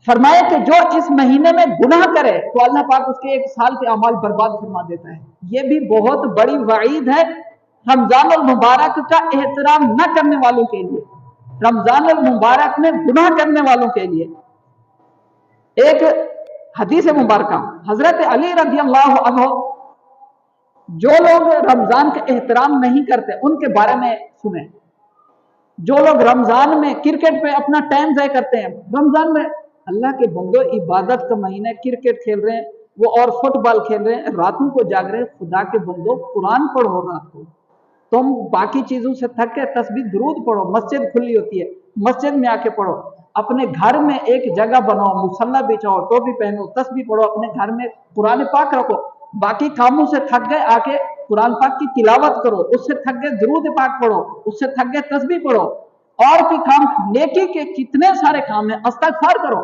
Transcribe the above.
فرمایا کہ جو اس مہینے میں گناہ کرے تو اللہ پاک اس کے 1 سال کے اعمال برباد فرما دیتا ہے۔ یہ بھی بہت بڑی وعید ہے رمضان المبارک کا احترام نہ کرنے والوں کے لیے، رمضان المبارک میں گناہ کرنے والوں کے لیے۔ ایک حدیث مبارکہ حضرت علی رضی اللہ عنہ، جو لوگ رمضان کا احترام نہیں کرتے ان کے بارے میں سنیں۔ جو لوگ رمضان میں کرکٹ پہ اپنا ٹائم ضائع کرتے ہیں، رمضان میں اللہ کے بندو عبادت کا مہینہ، کرکٹ کھیل رہے ہیں وہ اور فٹ بال کھیل رہے ہیں، راتوں کو جاگ رہے ہیں، خدا کے بندو قرآن پڑھو رات کو۔ تم باقی چیزوں سے تھک کے تسبیح درود پڑھو، مسجد کھلی ہوتی ہے، مسجد میں آ کے پڑھو۔ اپنے گھر میں ایک جگہ بناؤ، مصلی بچھاؤ، ٹوپی پہنو، تسبیح پڑھو، اپنے گھر میں قرآن پاک رکھو۔ باقی کاموں سے تھک گئے، آ کے قرآن پاک کی تلاوت کرو، اس سے تھک گئے درود پاک پڑھو، اس سے تھک گئے تسبیح پڑھو۔ اور بھی کام، نیکی کے کتنے سارے کام ہیں، استغفار کرو۔